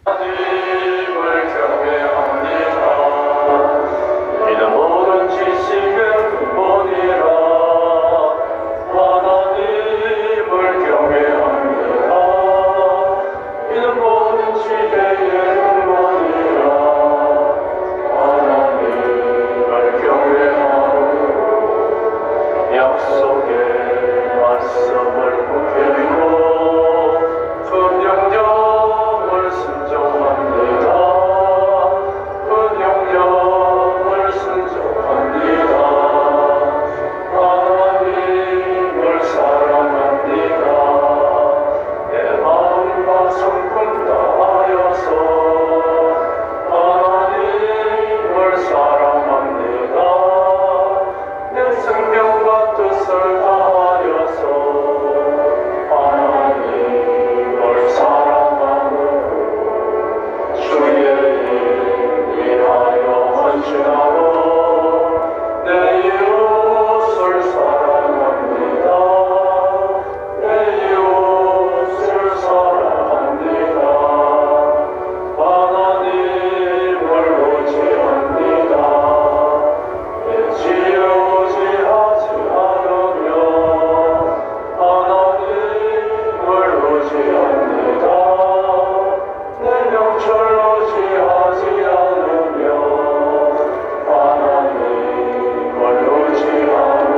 하나님을 경외합니다. 이는 모든 지식의 근본이라. 하나님을 경외합니다. 이는 모든 지혜의 근본이라. 하나님을 경외하고 약속의 말씀을 붙들고 그 명령을 순종합니다. 그 명령을 순종합니다. 하나님을 사랑합니다. 내 마음과 성품 다하여서 하나님을 사랑합니다. 내 생명과 뜻을 다하여서 하나님을 사랑하고 주의 일 위하여 헌신하고 내 이웃을 사랑합니다. 내 이웃을 사랑합니다. 하나님을 의지합니다. 내 지혜를 의지하지 않으며 하나님을 의지합니다. 내 명철 의지하지 않으며 하나님을 의지하고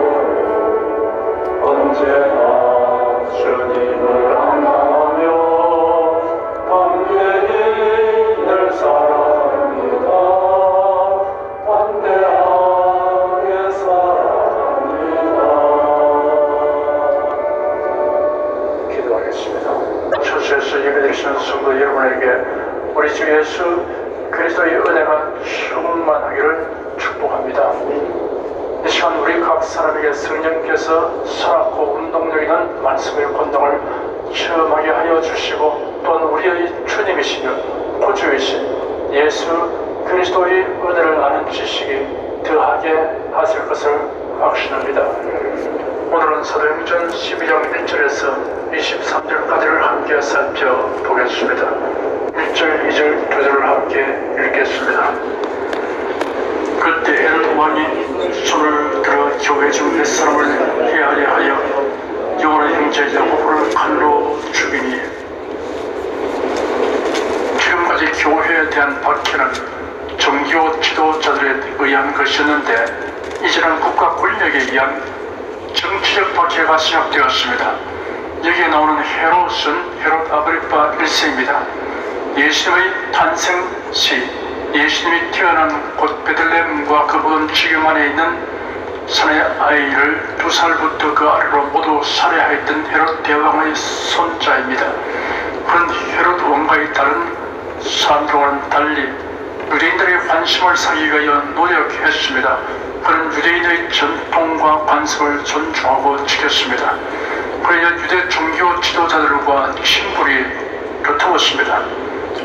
언제나 주님을 안하며 담대히 늘 살아갑니다. 담대하게 살아갑니다. 기도하겠습니다. 주께서 예배드리시는 성도 여러분에게 우리 주 예수 그리스도의 은혜가 충만하기를 축복합니다. 이 시간 우리 각 사람에게 성령께서 살았고 운동력 있는 말씀의 권능을 체험하게 하여 주시고 또한 우리의 주님이시며 구주이신 예수 그리스도의 은혜를 아는 지식이 더하게 하실 것을 확신합니다. 오늘은 사도행전 12장 1절에서 23절까지를 함께 살펴보겠습니다. 1절, 2절, 2절을 함께 읽겠습니다. 그때 헤롯 왕이 손을 들어 교회 중 몇 사람을 해하려 하여 요한의 형제 야고보를 칼로 죽이니 지금까지 교회에 대한 박해는 정교 지도자들에 의한 것이었는데 이제는 국가 권력에 의한 정치적 박해가 시작되었습니다. 여기에 나오는 헤롯은 헤롯 아그리파 1세입니다. 예수님의 탄생 시 예수님이 태어난 곳 베들레헴과 그 먼 지경 안에 있는 산의 아이를 2살부터 그 아래로 모두 살해하였던 헤롯 대왕의 손자입니다. 그런 헤롯 왕과의 다른 사람들과는 달리 유대인들의 관심을 사기 위하여 노력했습니다. 그는 유대인의 전통과 관습을 존중하고 지켰습니다. 그러나 유대 종교 지도자들과 친분이 두터웠습니다.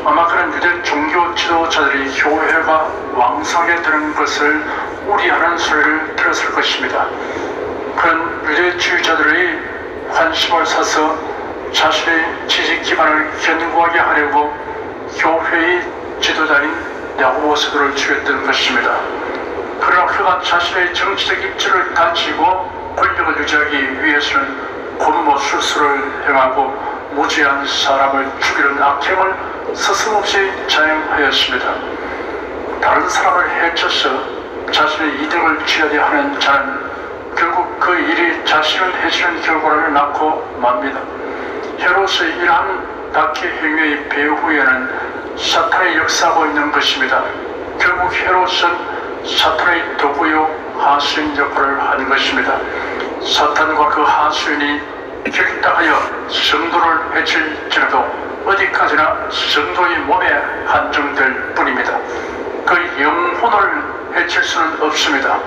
아마 그런 유대 종교 지도자들이 교회가 왕성하게 되는 것을 우려하는 소리를 들었을 것입니다. 그런 유대주의자들의 관심을 사서 자신의 지식 기반을 견고하게 하려고 교회의 지도자인 야고보 사도를 죽였던 것입니다. 그러나 그가 자신의 정치적 입지를 다지고 권력을 유지하기 위해서는 곤모술수를 행하고 무지한 사람을 죽이는 악행을 서슴없이 자행하였습니다. 다른 사람을 해쳐서 자신의 이득을 취하려 하는 자는 결국 그 일이 자신을 해치는 결과를 낳고 맙니다. 헤롯의 이러한 박해 행위의 배후에는 사탄의 역사하고 있는 것입니다. 결국 헤롯은 사탄의 도구요 하수인 역할을 하는 것입니다. 사탄과 그 하수인이 결단하여 성도를 해칠지라도 어디까지나 성도의 몸에 한정될 뿐입니다. 그 영혼을 해칠 수는 없습니다.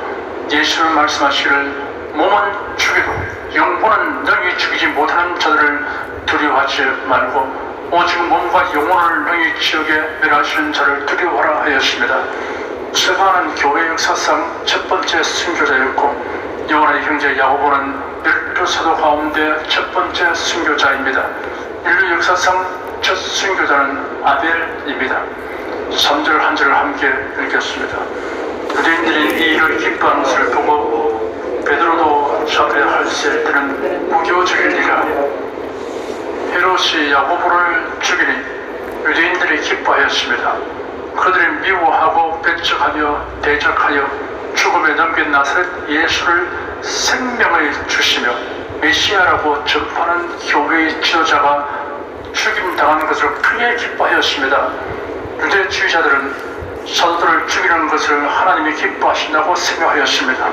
예수는 말씀하시기를 몸은 죽여도 영혼은 능히 죽이지 못하는 자들을 두려워하지 말고 오직 몸과 영혼을 능히 지옥에 멸하시는 자를 두려워하라 하였습니다. 스가는 교회 역사상 첫 번째 순교자였고 요한의 형제 야고보는 12 사도 가운데 첫 번째 순교자입니다. 인류 역사상 첫 순교자는 아벨입니다. 3절 한 절을 함께 읽겠습니다. 유대인들이 이 일을 기뻐하는 것을 보고 베드로도 잡혀야 할세 때는 무교적이니라. 헤롯이 야고보를 죽이니 유대인들이 기뻐하였습니다. 그들이 미워하고 배척하며 대적하여 죽음에 넘긴 나사렛 예수를 생명을 주시며 메시아라고 전파하는 교회의 지도자가 죽임당하는 것을 크게 기뻐하였습니다. 유대주의자들은 사도들을 죽이는 것을 하나님이 기뻐하신다고 생각하였습니다.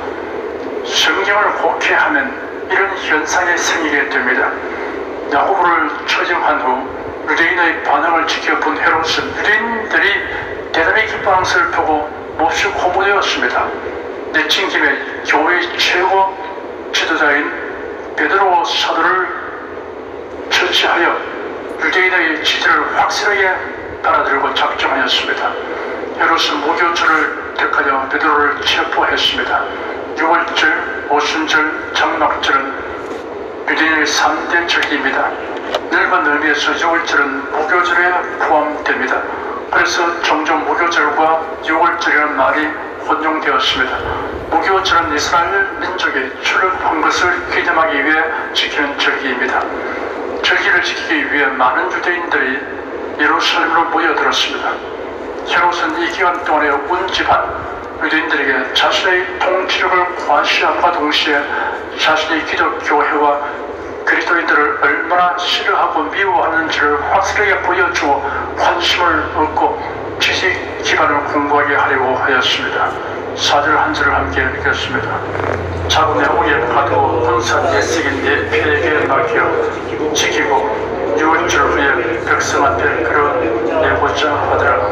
성경을 곡해하면 이런 현상이 생기게 됩니다. 야고보를 처형한 후 유대인의 반응을 지켜본 헤롯은 유대인들이 대단히 기뻐하는 것을 보고 몹시 고무되었습니다. 내친 김에 교회의 최고 지도자인 베드로 사도를 처치하여 유대인의 지지를 확실하게 받아들이고 작정하였습니다. 헤롯은 무교절을 택하여 베드로를 체포했습니다. 6월절, 오순절, 장막절은 유대인의 3대 절기입니다. 넓은 의미에서 6월절은 무교절에 포함됩니다. 그래서 종종 무교절과 6월절이라는 말이 혼용되었습니다. 무교절은 이스라엘 민족이 출애굽한 것을 기념하기 위해 지키는 절기입니다. 절기를 지키기 위해 많은 유대인들이 예루살렘으로 모여들었습니다. 헤롯은 이 기간 동안에 온 집안 유대인들에게 자신의 통치력을 과시함과 동시에 자신의 기독교회와 그리스도인들을 얼마나 싫어하고 미워하는지를 확실하게 보여주어 관심을 얻고 지식 기반을 공부하게 하려고 하였습니다. 4절 한 절을 함께 읽겠습니다. 자군의 옥에 가두어 군사 예식인 예패에게 맡겨 지키고 6월절 후에 백성 앞에 끌어내고자 하더라.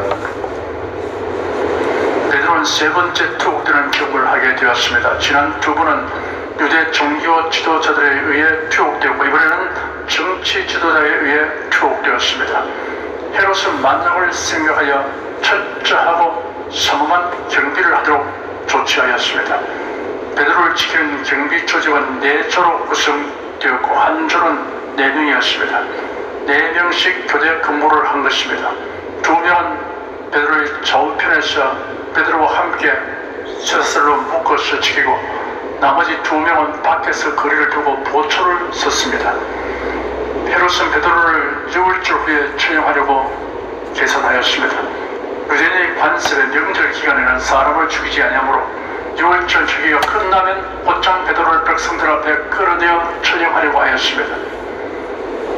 베드로는 세 번째 투옥되는 경고를 하게 되었습니다. 지난 두 번은 유대 종교 지도자들에 의해 투옥되고 이번에는 정치 지도자에 의해 투옥되었습니다. 헤롯은 만장을 생각하여 철저하고 성엄한 경비를 하도록 조치하였습니다. 베드로를 지키는 경비 조직은 4조로 구성되었고 한 조는 4명이었습니다. 4명씩 교대 근무를 한 것입니다. 2명은 베드로의 좌우편에서 베드로와 함께 쇠사슬로 묶어서 지키고 나머지 2명은 밖에서 거리를 두고 보초를 섰습니다. 헤롯은 베드로를 6월절 후에 처형하려고 계산하였습니다. 유대인의 관습의 명절 기간에는 사람을 죽이지 아니하므로 6월절 주기가 끝나면 곧장 베드로를 백성들 앞에 끌어내어 처형하려고 하였습니다.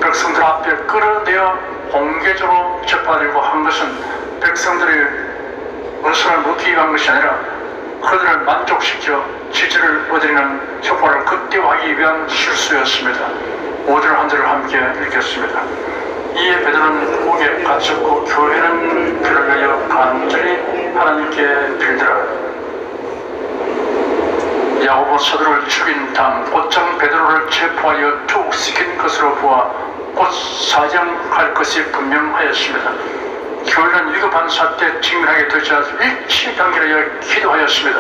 백성들 앞에 끌어내어 공개적으로 재판하려고 한 것은 백성들의 의선을 묻기 위한 것이 아니라 그들을 만족시켜 지지를 얻으려는 효과를 극대화하기 위한 실수였습니다. 5절 한 절을 함께 읽겠습니다. 이에 베드로는 옥에 갇혔고 교회는 그를 위하여 간절히 하나님께 빌더라. 야고보 사도를 죽인 다음 곧장 베드로를 체포하여 투옥시킨 것으로 보아 곧 사형할 것이 분명하였습니다. 교회는 위급한 사태에 직면하게 되자 일치단결하여 기도하였습니다.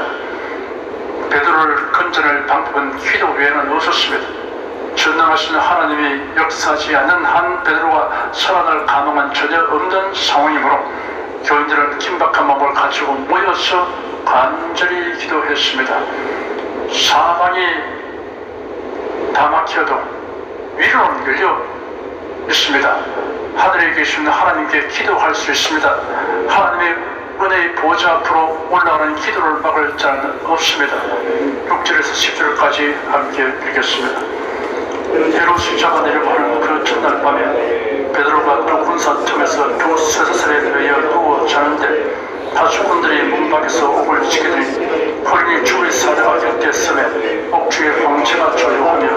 베드로를 건져낼 방법은 기도 외에는 없었습니다. 전능하신 하나님이 역사하지 않는 한 베드로가 살아날 가능은 전혀 없는 상황이므로 교인들은 긴박한 마음을 가지고 모여서 간절히 기도했습니다. 사방이 다 막혀도 위로는 열려 있습니다. 하늘에 계시는 하나님께 기도할 수 있습니다. 하나님의 은혜의 보좌 앞으로 올라가는 기도를 막을 자는 없습니다. 6절에서 10절까지 함께 읽겠습니다. 헤롯이 잡아내려고 하는 그 첫날 밤에 베드로가 두 군사 틈에서 두 쇠사슬에 매여 누워 자는데 파수꾼들이 문 밖에서 옥을 지키더니 호련히 죽을 사자가 곁에 서매 옥중에 황체가 조용하며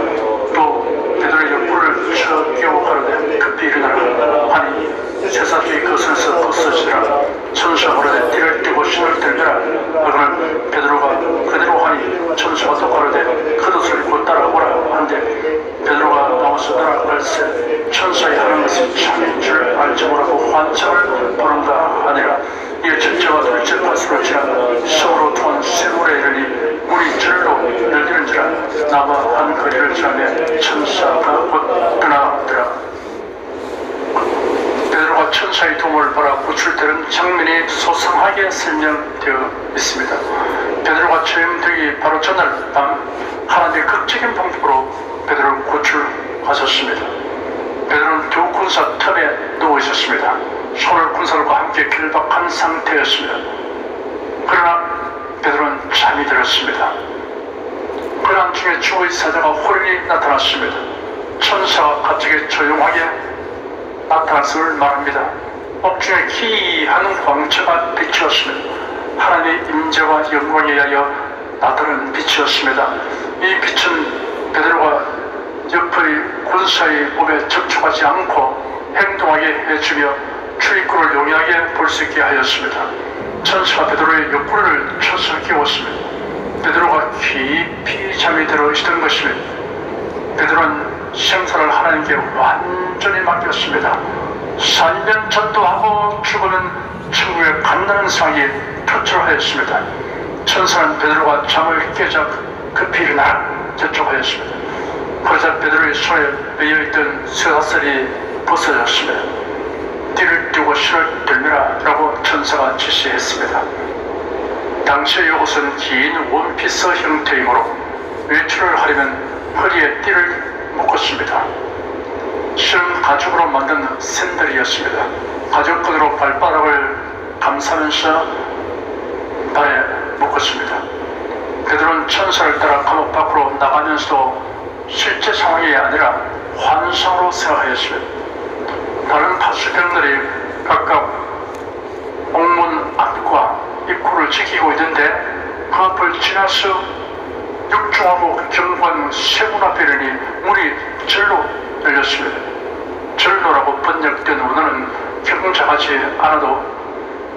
또 베드로에게 뿔을 쳐 끼워 가로되 급히 일어나라 하니 쇠사슬이 그것에서 벗어지라. 천사가 가로되 띠를 띠고 신을 들더라. 그러나 베드로가 그대로 하니 천사가 또 가로되 겉옷을 입고 따라오라 한데 베드로가 나와서 따라갈새 천사의 하는 것이 참인 줄 알지 못하고 환상을 보는가 하니라. 이에 첫째와 둘째 파수로 지나 서로 통한 세월에 이르니 물이 절로 늘리는지라. 나와 한 거리를 지나며 천사가 곧 떠나더라. 자세하게 설명되어 있습니다. 베드로가 처형되기 바로 전날 밤 하나님의 극적인 방법으로 베드로를 구출하셨습니다. 베드로는 두 군사 틈에 누워 있었습니다. 손을 군사들과 함께 결박한 상태였습니다. 그러나 베드로는 잠이 들었습니다. 그 한중에 주의 사자가 호련히 나타났습니다. 천사가 갑자기 조용하게 나타났음을 말합니다. 업중에 기이한 광채가 비추었습니다. 하나님의 임재와 영광에 의하여 나타나는 빛이었습니다. 이 빛은 베드로가 옆의 군사의 몸에 접촉하지 않고 행동하게 해주며 출입구를 용이하게 볼 수 있게 하였습니다. 천사가 베드로의 옆구리를 쳐서 깨웠습니다. 베드로가 깊이 잠이 들어 있던 것입니다. 베드로는 생사를 하나님께 완전히 맡겼습니다. 살면 전도하고 죽으면 천국에 간다는 상이 표출하였습니다. 천사는 베드로가 잠을 깨자 급히 일어나 저쪽하였습니다. 그러자 베드로의 손에 매여있던 쇠사슬이 벗어졌습니다. 띠를 띄고 신을 들매라 라고 천사가 지시했습니다. 당시의 옷은 긴 원피스 형태이므로 외출을 하려면 허리에 띠를 묶었습니다. 실은 가죽으로 만든 샌들이었습니다. 가죽끈으로 발바닥을 감싸면서 발에 묶었습니다. 베드로는 천사를 따라 감옥 밖으로 나가면서도 실제 상황이 아니라 환상으로 생각하였습니다. 다른 파수병들이 각각 옥문 앞과 입구를 지키고 있는데 그 앞을 지나서 육중하고 경관 세문 앞에 이르니 문이 절로 열렸습니다. 절로라고 번역된 원어는 경작하지 않아도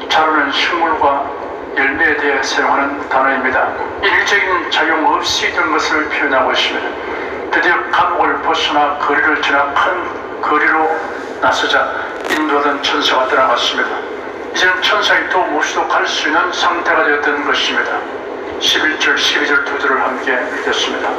자라는 식물과 열매에 대해 사용하는 단어입니다. 일적인 작용 없이 된 것을 표현하고 있습니다. 드디어 감옥을 벗어나 거리를 지나 큰 거리로 나서자 인도하던 천사가 떠나갔습니다. 이제는 천사의 도움 없이도 갈 수 있는 상태가 되었던 것입니다. 11절, 12절 두 절을 함께 읽겠습니다.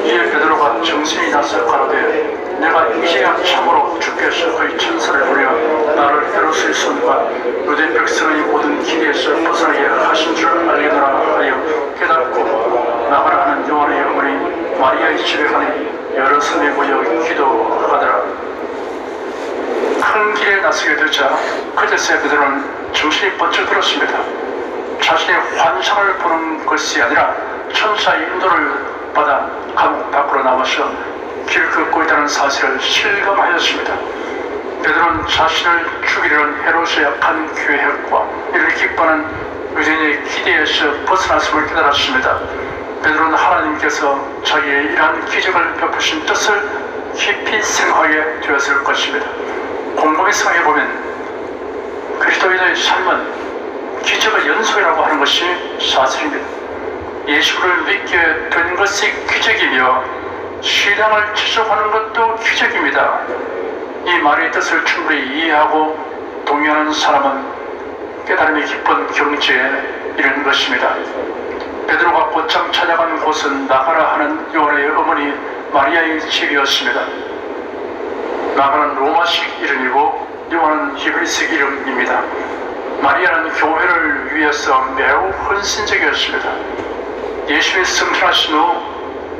이에 베드로가 정신이 나서 가로되 내가 이제야 참으로 주께서 그의 천사를 부려 나를 헤롯의 손과 유대 백성의 모든 길에서 벗어나게 하신 줄 알겠노라 하여 깨닫고 나가라 하는 요한의 어머니 마리아의 집에 가니 여러 섬에 모여 기도하더라. 큰 길에 나서게 되자 그제서야 베드로는 정신이 번쩍 들었습니다. 자신의 환상을 보는 것이 아니라 천사의 인도를 받아 감옥 밖으로 나와서 길을 걷고 있다는 사실을 실감하였습니다. 베드로는 자신을 죽이려는 헤롯의 악한 계획과 이를 기뻐하는 유대인의 기대에서 벗어났음을 깨달았습니다. 베드로는 하나님께서 자기의 이러한 기적을 베푸신 뜻을 깊이 생각하게 되었을 것입니다. 곰곰이 생각해보면 그리스도인의 삶은 기적의 연속이라고 하는 것이 사실입니다. 예수를 믿게 된 것이 기적이며 신앙을 지속하는 것도 기적입니다. 이 말의 뜻을 충분히 이해하고 동의하는 사람은 깨달음이 깊은 경지에 이르는 것입니다. 베드로가 곧장 찾아간 곳은 나가라 하는 요한의 어머니 마리아의 집이었습니다. 나가는 로마식 이름이고 요한은 히브리식 이름입니다. 마리아는 교회를 위해서 매우 헌신적이었습니다. 예수의 승천하신 후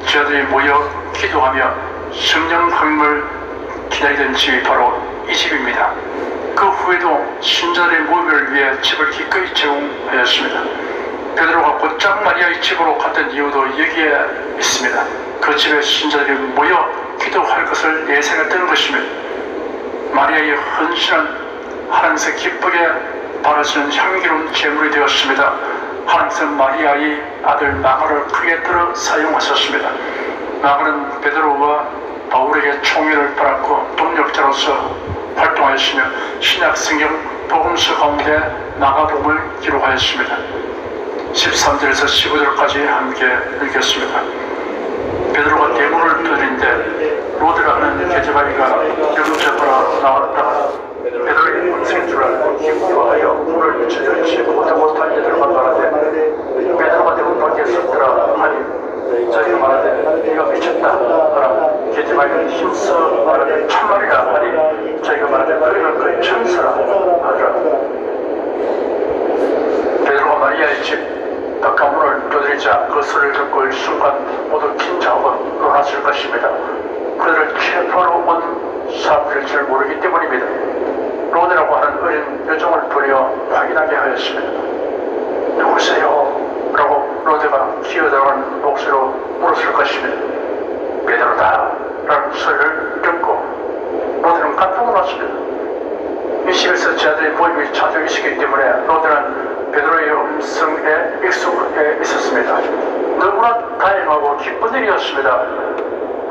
제자들이 모여 기도하며 성령 강림을 기다리던 집이 바로 이 집입니다. 그 후에도 신자들의 모임을 위해 집을 기꺼이 제공하였습니다. 베드로가 곧장 마리아의 집으로 갔던 이유도 여기에 있습니다. 그 집에 신자들이 모여 기도할 것을 예상했던 것입니다. 마리아의 헌신은 하나님께서 기쁘게 바라시는 향기로운 제물이 되었습니다. 하나님께서 마리아의 아들 마가를 크게 들어 사용하셨습니다. 마가는 베드로와 바울에게 총애를 받았고 동력자로서 활동하였으며 신약 성경 복음서 가운데 마가복음을 기록하였습니다. 13절에서 15절까지 함께 읽겠습니다. 베드로가 대문을 두드린데 로드라는 계제바리가 영접하러 나왔다가 베드로의 문생인 줄 알고 기뻐하여 문을 쳐들지 못한 이들과 말하되 베드로가 대문 밖에 섰더라 하니 저희가 말하되 네가 미쳤다 하라. 계제바리는 힘써 말하되 참말이라 하니 저희가 말하되 너희는 그의 천사라 하더라. 순간 모두 긴장하고 놀랐을 것입니다. 그들을 체포하러 온 사람들일 줄 모르기 때문입니다. 로데라고 하는 어린 여종을 부려 확인하게 하였습니다. 누구세요? 라고 로데가 기어들어가는 목소리로 물었을 것입니다. 베드로다 라는 소리를 듣고 로데는 깜짝 놀랐습니다. 이 집에서 제자들의 모임이 자주 있었기 때문에 로데는 베드로의 음성에 익숙해 있었습니다. 너무나 다행하고 기쁜 일이었습니다.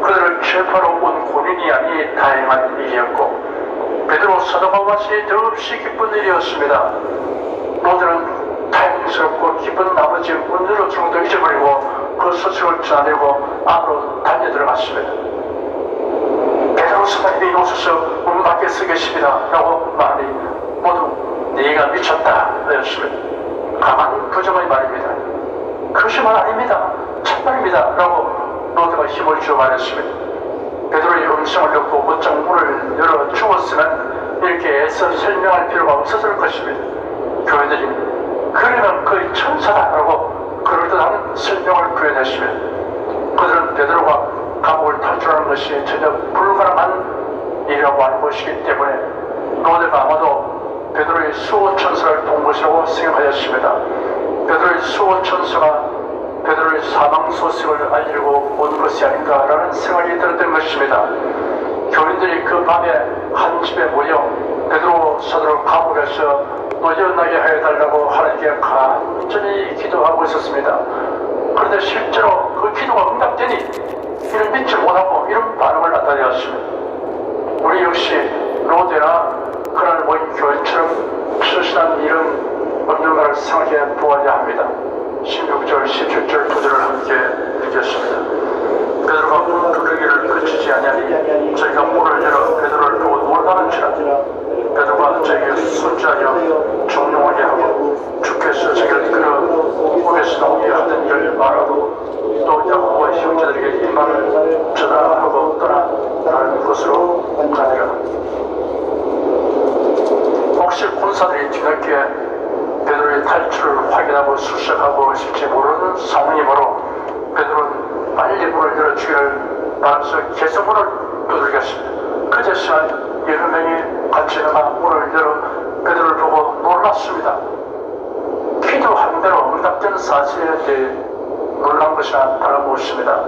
그들을 체포하러 온 군인이 아니 다행한 일이었고 베드로 사도가 마치 더없이 기쁜 일이었습니다. 로데는 다행스럽고 기쁜 나머지 문제로 정도 잊어버리고 그 소식을 전해고 안으로 달려 들어갔습니다. 베드로 사도님이 오셔서 문 밖에 서 계십니다 라고 말하니 모두 네가 미쳤다 하였습니다. 가만 부정의 말입니다. 그것이 말 아닙니다. 참말입니다 라고 로데가 힘을 주어 말했습니다. 베드로의 음성을 듣고 어쩌 문을 열어 주었으면 이렇게 애써 설명할 필요가 없었을 것입니다. 교인들이 그러면 거의 천사다라고 그럴듯한 설명을 구현했으면 그들은 베드로가 감옥을 탈출하는 것이 전혀 불가능한 일이라고 하는 것이기 때문에 로데가 아마도 베드로의 수호천사를 본 것이라고 생각하였습니다. 베드로의 수호천사가 베드로의 사망 소식을 알리고 온 것이 아닌가라는 생각이 들었던 것입니다. 교인들이 그 밤에 한 집에 모여 베드로 사도를 감옥에서 놓여나게 하여달라고 하나님께 간절히 기도하고 있었습니다. 그런데 실제로 그 기도가 응답되니 이를 믿지 못하고 이런 반응을 나타내었습니다. 우리 역시 로데나 그날 모인 교인처럼 처신한 일은 없는가를 생각해 보아야 합니다. 16절, 17절, 9절을 함께 읽겠습니다. 베드로가 문 두드리기를 그치지 아니하니 저희가 문을 열어 베드로를 보고 놀라는지라. 베드로가 저에게 손자여 정령하게 하고 주께서 저희를 끌어 목에서 나오게 하던 일을 말하고 또 야고보와 형제들에게 이 말을 전하라고 떠나 다른 곳으로 가니라. 혹시 군사들이 뒤늦게 베드로의 탈출을 확인하고 수색하고 있을지 모르는 상황이므로 베드로는 빨리 문을 열어주기를 바라서 계속 문을 두들겼습니다. 그제서야 여러 명이 같이 나가 문을 열어 베드로를 보고 놀랐습니다. 기도한 대로 응답된 사실에 대해 놀란 것이나 다름없습니다.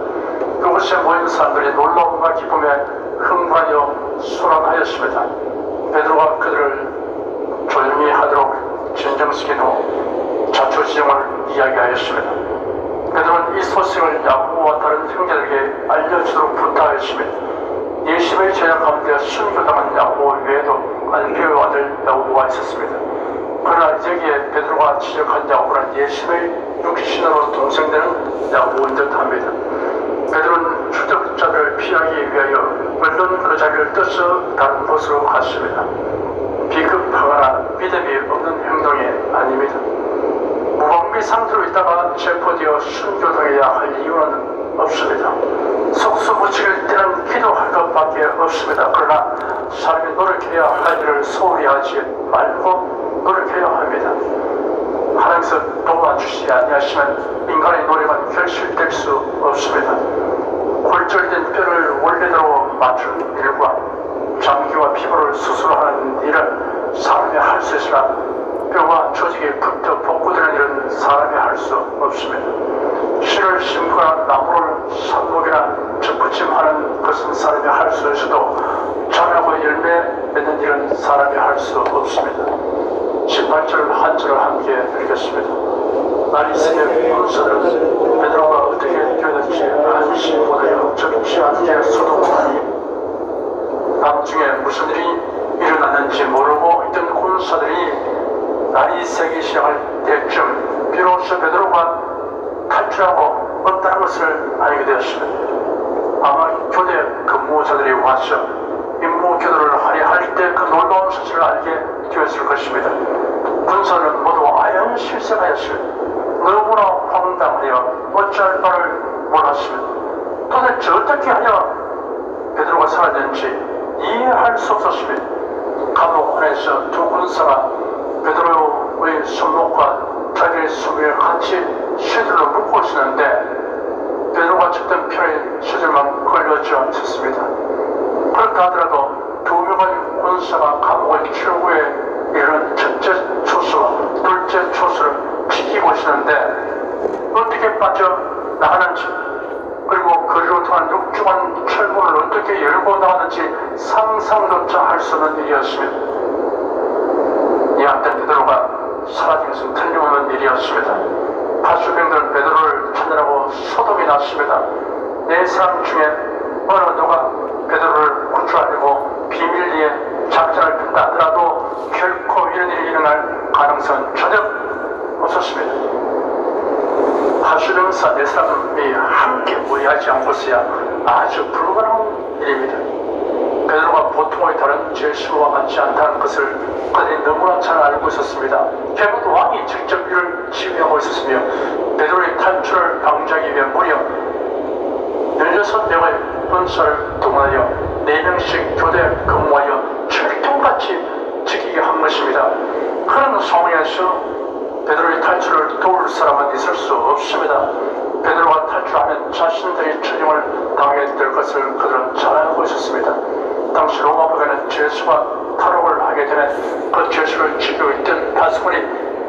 그곳에 모인 사람들이 놀라움과 기쁨에 흥분하여 소란하였습니다. 베드로가 그들을 조용히 하도록 진정시킨 후 자초지종을 이야기하였습니다. 베드로는 이 소식을 야고보와 다른 형제들에게 알려주도록 부탁하였습니다. 예심의 제자 가운데 순교당한 야고보 외에도 알페오의 아들 야고보가 있었습니다. 그러나 여기에 베드로가 지적한 야고보는 예심의 육신으로 동생되는 야고보인 듯합니다. 베드로는 추적자를 피하기 위하여 물론 그 자리를 떠서 다른 곳으로 갔습니다. 비급하거나 믿음이 없는 행동이 아닙니다. 무방비 상태로 있다가 체포되어 순교당해야 할 이유는 없습니다. 속수무책일 때는 기도할 것밖에 없습니다. 그러나 사람이 노력해야 할 일을 소홀히 하지 말고 노력해야 합니다. 하나님께서 도와주시지 아니하시면 인간의 노력은 결실될 수 없습니다. 골절된 뼈를 원래대로 맞춘 일과 장기와 피부를 수술하는 일은 사람이 할 수 있으나 뼈와 조직이 붙어 복구되는 일은 사람이 할 수 없습니다. 씨를 심거나 나무를 삽목이나 접붙임하는 것은 사람이 할 수 있어도 자라고 열매 맺는 일은 사람이 할 수 없습니다. 18절 한 절을 함께 읽겠습니다. 날이 새벽 군사들은 베드로가 어떻게 되었는지 한시 보내어 적지 않게 소동하니 밤중에 무슨 일이 일어났는지 모르고 있던 군사들이 날이 새기 시작할 때쯤 비로소 베드로가 탈출하고 없다는 것을 알게 되었습니다. 아마 교대 근무자들이 와서 임무 교도를 하려 할 때 그 놀라운 사실을 알게 되었을 것입니다. 군사는 모두 아연실색하였습니다. 너무나 황당하여 어찌할 바를 몰랐습니다. 도대체 어떻게 하여 베드로가 사라졌는지 이해할 수 없었습니다. 감옥 안에서 두 군사가 베드로의 손목과 자기의 손을 같이 쇠들로 묶고 있었는데 시절만 걸려지 않았습니다. 그렇다 하더라도 2명의 군사가 감옥을 출구에 이르는 첫째 초수와 둘째 초수를 지키고 있었는데 어떻게 빠져나가는지, 그리고 거리로 통한 육중한 철문을 어떻게 열고 나가는지 상상조차 할 수 없는 일이었습니다. 이한때 베드로가 사라진 것은 틀림없는 일이었습니다. 파수병들은 베드로를 찾으라고 소동이 났습니다. 네 사람 중에 어느 누가 베드로를 구출하려고 비밀리에 작전을 핀다 하더라도 결코 이런 일이 일어날 가능성은 전혀 없었습니다. 파수병사 네 사람이 함께 모여하지 않고서야 아주 불가능한 일입니다. 베드로가 보통의 다른 제수와 같지 않다는 것을 그들이 너무나 잘 알고 있었습니다. 헤롯 왕이 직접 이를 지휘하고 있었으며 베드로의 탈출을 방지하기 위해 무려 16명의 군사를 동원하여 4명씩 교대 근무하여 철통같이 지키게 한 것입니다. 그런 상황에서 베드로의 탈출을 도울 사람은 있을 수 없습니다. 베드로가 탈출하면 자신들이 처형을 당하게 될 것을 그들은 잘 알고 있었습니다. 당시 로마법에는 죄수가 탈옥을 하게 되면 그 죄수를 지키고 있던 다스군이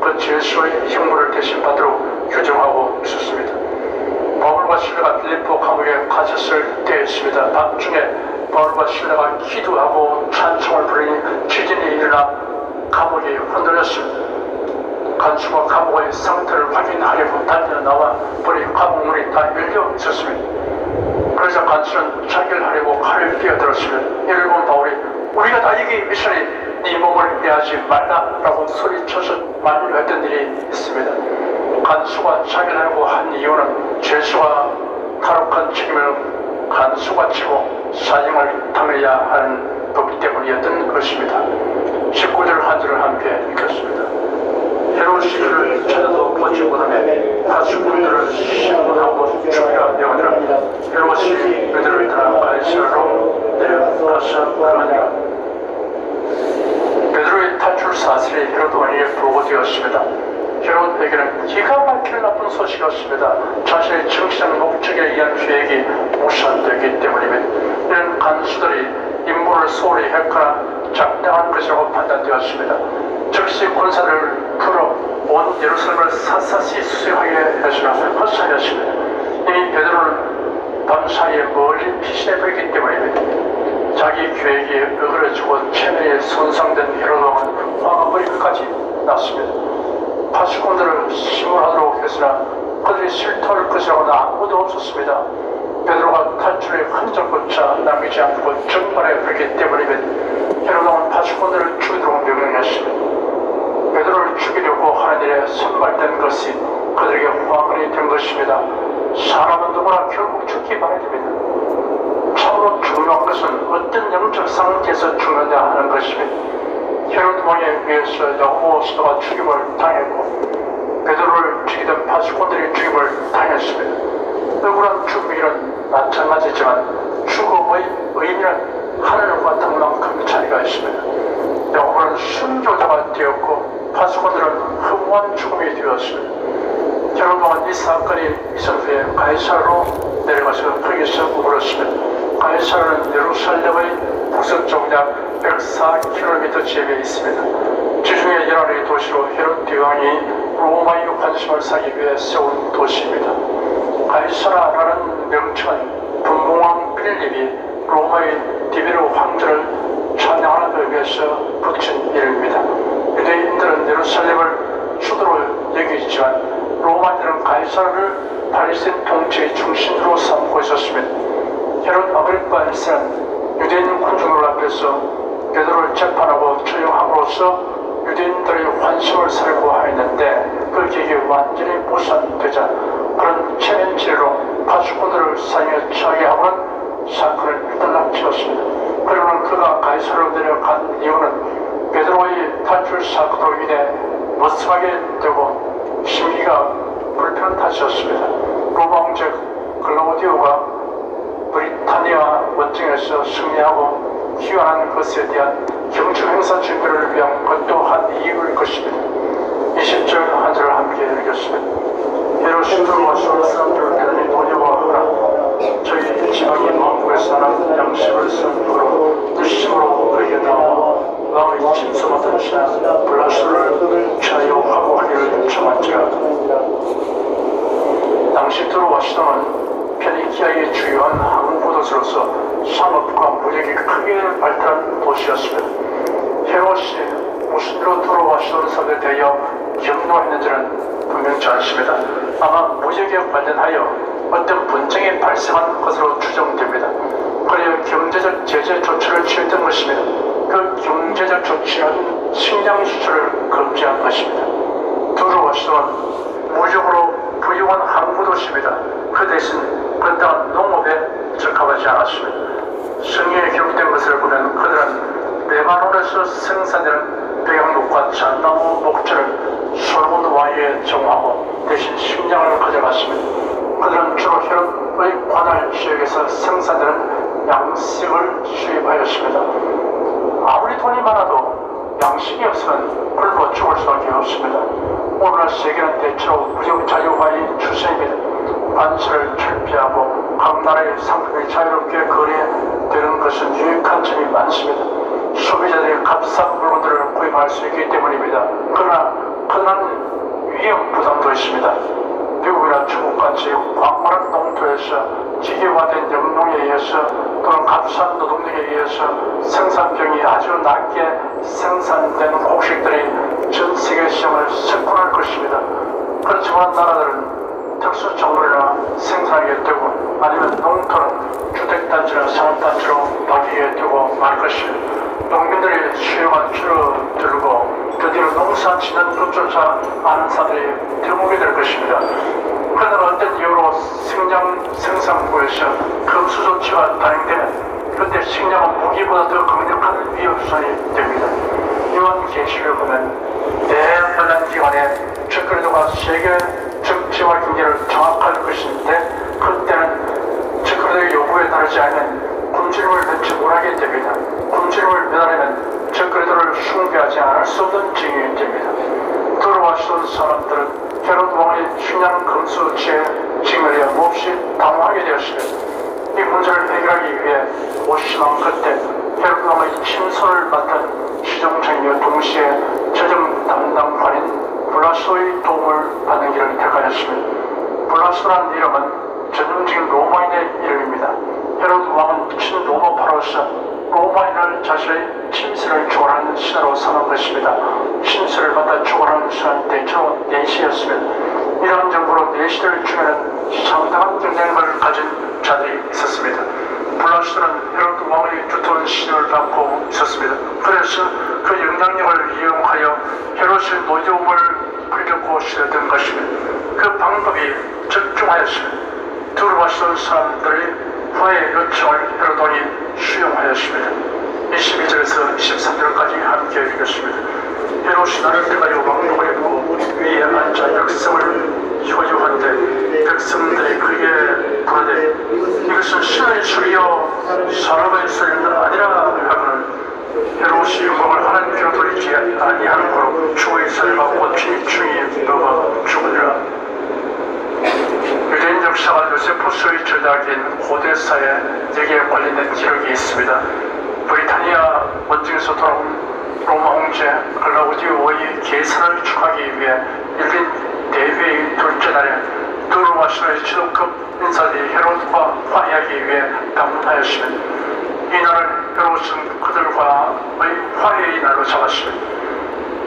그 죄수의 형무를 대신 받도록 규정하고 있었습니다. 바울과 실라가 빌립보 감옥에 갇혔을 때였습니다. 밤중에 바울과 실라가 기도하고 찬송을 부르니 지진이 일어나 감옥이 흔들렸습니다. 간수가 감옥의 상태를 확인하려고 달려나와 보니 감옥 문이 다 열려 있었습니다. 그래서 간수는 자기를 하려고 칼을 끼어들었으면 이를 본 바울이 우리가 다 여기 미션이 네 몸을 빼하지 말라라고 소리쳐서 만류했던 일이 있습니다. 간수가 자기를 하려고 한 이유는 죄수가 탈옥한 책임을 간수가 지고 사형을 당해야 하는 법 때문이었던 것입니다. 19절 한 줄을 함께 읽겠습니다. 헤롯이 그를 찾아도 보지 못하며 다수군들을 신문하고 죽이라 내어들라. 헤롯이 그들을 따라 가이사라로 내려가서 그러니라. 베드로의 탈출 사실이 헤롯 왕에게 보고되었습니다. 헤롯에게는 기가 막힐 나쁜 소식이었습니다. 자신의 정치적 목적에 의한 계획이 무산되기 때문입니다. 이런 간수들이 임무를 소홀히 했거나 작당한 것이라고 판단되었습니다. 즉시 군사를 풀어 온 예루살렘을 샅샅이 수색하게 해서나 헛살렸습니다. 이미 베드로는 밤사이에 멀리 피신해버리기 때문입니다. 자기 계획이 어그러지고 체면이 손상된 헤롯 왕은 화가 머리끝까지 났습니다. 파수꾼들을 심문하도록 했으나 그들이 실토할 것이라고는 아무도 없었습니다. 베드로가 탈출의 흔적조차 남기지 않고 정발해버리기 때문입니다. 헤롯 왕은 파수꾼들을 죽이도록 명령했습니다. 베드로를 죽이려고 하는 일에 선발된 것이 그들에게 화근이 된 것입니다. 사람은 누구나 결국 죽기 마련입니다. 참으로 중요한 것은 어떤 영적 상태에서 죽느냐 하는 것입니다. 헤롯 왕에 의해서 야고보 사도가 죽임을 당했고 베드로를 죽이던 파수꾼들이 죽임을 당했습니다. 억울한 죽음이란 마찬가지지만 죽음의 의미는 하늘과 땅만큼 차이가 있습니다. 야고보는 순교자가 되었고 파수꾼들은 허무한 죽음이 되었습니다. 헤롯 왕은 이 사건이 있은 후에 가이사라로 내려가서 거기서 머물렀습니다. 가이사라는 예루살렘의 북서쪽 약 104km 지역에 있습니다. 지중해 연안의 도시로 헤롯 대왕이 로마의 관심을 사기 위해 세운 도시입니다. 가이사라라는 명칭은 분봉왕 필립이 로마의 디베르 황제를 찬양하는 의미에서 붙인 이름입니다. 유대인들은 예루살렘을 수도로 여기지만 로마인들은 가이사라를 바리새인 통치의 중심으로 삼고 있었습니다. 헤롯 아그리파 1세는 유대인 군중들 앞에서 베드로를 재판하고 처형함으로써 유대인들의 환심을 사려고 하였는데 그 계획이 완전히 무산되자 그런 체면지로 파수꾼들을 사형에 처하게 하고는 사건을 일단락지었습니다. 그러나 그가 가이사라로 내려간 이유는 베드로의 탈출 사건으로 인해 머쓱하게 되고 심기가 불편한 탓이었습니다. 로마 황제 클라우디오가 브리타니아 원정에서 승리하고 귀환한 것에 대한 경축 행사 준비를 위한 것 또한 이유일 것입니다. 20절 한 절을 함께 읽겠습니다. 헤롯이 들어와 서울 사람들을 대단히 두려워하거나 저희 지방의 왕국에서 나는 양식을 선포로 뜻심으로 그에게 나와 왕의 침소받은 신하 블라스를 자유하고 하기를 청한지라. 당시 두로와시도는 페니키아의 주요한 항구도시로서 산업과 무역이 크게 발달한 도시였습니다. 헤롯이 무슨 일로 두로와시도를 상대하여 경로했는지는 분명치 않습니다. 아마 무역에 관련하여 어떤 분쟁이 발생한 것으로 추정됩니다. 그래야 경제적 제재 조치를 취했던 것입니다. 그 경제적 조치는 식량 수출을 금지한 것입니다. 두로와시도는 무역으로 부유한 항구도시입니다. 그 대신 그 땅은 농업에 적합하지 않았습니다. 성경에 기록된 것을 보면 그들은 레바논에서 생산되는 백양목과 잣나무 목재를 솔로몬 왕에게 정하고 대신 식량을 가져갔습니다. 그들은 주로 헤롯의 관할 지역에서 생산되는 양식을 수입하였습니다. 아무리 돈이 많아도 양식이 없으면 굶어 죽을 수밖에 없습니다. 오늘날 세계는 대체로 무역 자유화의 추세입니다. 관세를 철폐하고 각 나라의 상품이 자유롭게 거래되는 것은 유익한 점이 많습니다. 소비자들이 값싼 물건들을 구입할 수 있기 때문입니다. 그러나 큰 위험 부담도 있습니다. 미국이나 중국같이 광활한 농토에서 기계화된 영농에 의해서 또는 값싼 노동력에 의해서 생산병이 아주 낮게 생산된 곡식들이 전 세계 시장을 석권할 것입니다. 그렇지만 나라들은 특수 정물이나 생산하게 되고 아니면 농토는 주택단지나 상업단지로 바뀌게 되고 말 것입니다. 농민들이 수요가 줄어들고 드디어 농사 짓는 것조차 아는 사람들이 드물게 될 것입니다. 그러나 어떤 이유로 식량 생산부에서 금수 조치가 단행되면 그때 식량은 무기보다 더 강력한 위협선이 됩니다. 요한계시를 보면 대변란 기간에 적그리스도가 세계 정치와 경제를 장악할 것인데 그때는 적그리스도의 요구에 따르지 않으면 군주님을 면치 못하게 됩니다. 군주님을 면하려면 적그리스도를 숭배하지 않을 수 없는 증인이 됩니다. 두로와시돈 사람들은 헤롯 왕의 식량 금수치에 징을해 몹시 당황하게 되었습니다. 이 문제를 해결하기 위해 오심한 끝에 헤롯 왕의 친서를 맡은 시정장이며 동시에 재정 담당관인 블라소의 도움을 받는 길을 택하였습니다. 블라소라는 이름은 전형적인 로마인의 이름입니다. 헤롯 왕은 친로마파로서 로마인을 자신의 침세를 초월하는 신하로 삼은 것입니다. 침세를 받아 초월하는 신은 대체로 내시였습니다. 이러한 정부로 내시들 중에는 상당한 영향력을 가진 자들이 있었습니다. 블라스는 헤롯 왕의 두터운 신임을 받고 있었습니다. 그래서 그 영향력을 이용하여 헤롯의 노여움을 풀려고 시도했던 것입니다. 그 방법이 적중하였습니다. 두루와시던 사람들의 화해 요청을 헤롯 왕이 수용하였습니다. 22절에서 23절까지 함께 읽겠습니다. 헤롯이 나를 들어가여 왕궁에 두고 위에 앉아 역성을 효유하는데 백성들이 그에게 부르되 이것은 신의 소리여 사람의 소리는 아니라 하거늘 헤롯이 영광을 하나님께로 돌리지 아니하는 거로 주의 소리가 꽃이 중이 넘어 죽으리라. 유대인 역사가 요세푸스의 저작인 고대사에 여기에 관련된 기록이 있습니다. 브리타니아 원정에서 돌아온 로마 황제 클라우디오의 계산을 축하하기 위해 열린 대회의 둘째 날에 두루와시노의 지도급 인사들이 헤롯과 화해하기 위해 방문하였습니다. 이날을 헤롯은 그들과의 화해의 날로 잡았습니다.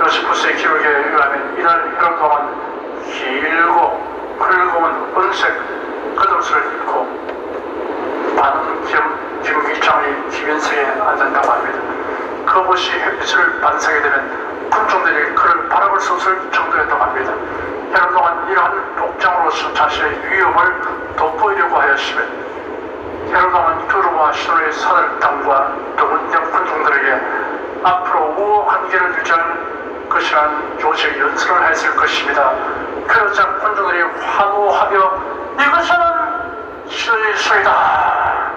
요세푸스의 기록에 의하면 이날 헤롯 왕은 길고 굵은 은색 겉옷을 입고 반은 경기장의 기변석에 앉았다고 합니다. 그것이 햇빛을 반사하게 되면 군중들이 그를 바라볼 수 없을 정도였다고 합니다. 헤롯 왕은 이러한 복장으로서 자신의 위험을 돋보이려고 하였으며 헤롯 왕은 두루와시노의 사들 땅과 더군다나 군중들에게 앞으로 우호한 길을 유지할 것이라는 요새 연설을 했을 것입니다. 그러자 군중들이 환호하며 이것은 신의 소리다,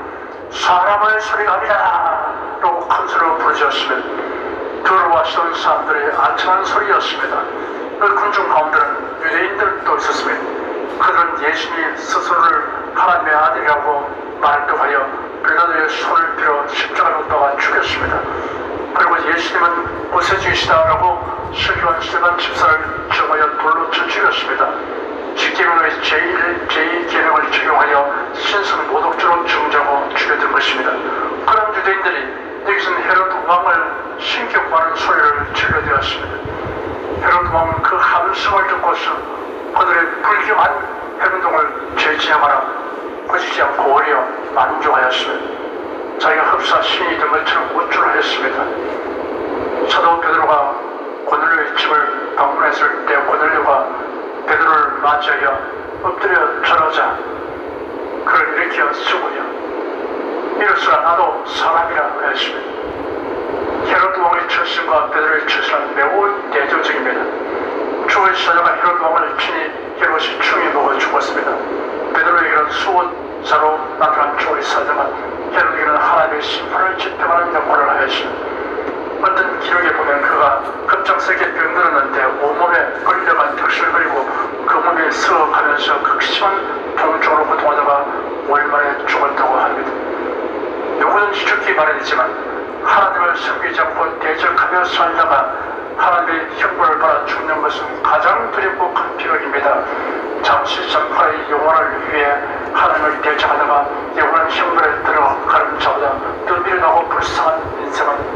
사람의 소리가 아니다 라고 큰 소리로 부르짖었으면 두루와시던 사람들의 아첨한 소리였습니다. 그 군중 가운데는 유대인들도 있었으며 그들은 예수님이 스스로를 하나님의 아들이라고 말도 하여 빌라도의 손을 들어 십자가로 못 박아 죽였습니다. 그리고 예수님은 모세주이시다라고 설교한 스데반 집사를 정하여 돌로 쳐 죽였습니다. 직계명의 제2 계명을 적용하여 신성 모독죄로 정죄하고 죽였던 것입니다. 그런 유대인들이 여기서는 헤로드 왕을 신격화하는 소리를 질러대었습니다. 헤로드 왕은 그 함성을 듣고서 그들의 불경한 행동을 제지하거나 거치지 않고 오히려 만족하였습니다. 자기가 흡사 신이 된 것처럼 우쭐을 했습니다. 사도 베드로가 고넬료의 집을 방문했을 때 고넬료가 베드로를 맞이하여 엎드려 절하자 그를 일으켜 쓰고요. 이럴수라 나도 사람이라 하였습니다. 헤로드 왕의 처신과 베드로의 처신은 매우 대조적입니다. 주의 사자가 헤로드 왕을 친히 헤롯이 충이 먹어 죽었습니다. 베드로에게는 수호자로 나타난 주의 사자가 헤롯에게는 하나님의 심판을 집행하는 역할을 하였습니다. 어떤 기록에 보면 그가 급작스럽게 병들었는데 온몸에 걸려간 턱을 그리고 그 몸에 쓰어가면서 극심한 통증으로 고통하다가 5일 만에 죽었다고 합니다. 누구든지 죽기 마련이지만 하나님을 섬기지 않고 대적하며 살다가 하나님의 형벌을 받아 죽는 것은 가장 두렵고 큰 비극입니다. 잠시 잠깐의 영혼을 위해 하나님을 대적하다가 영원한 형벌에 들어가는 자보다 더 미련하고 불쌍한 인생은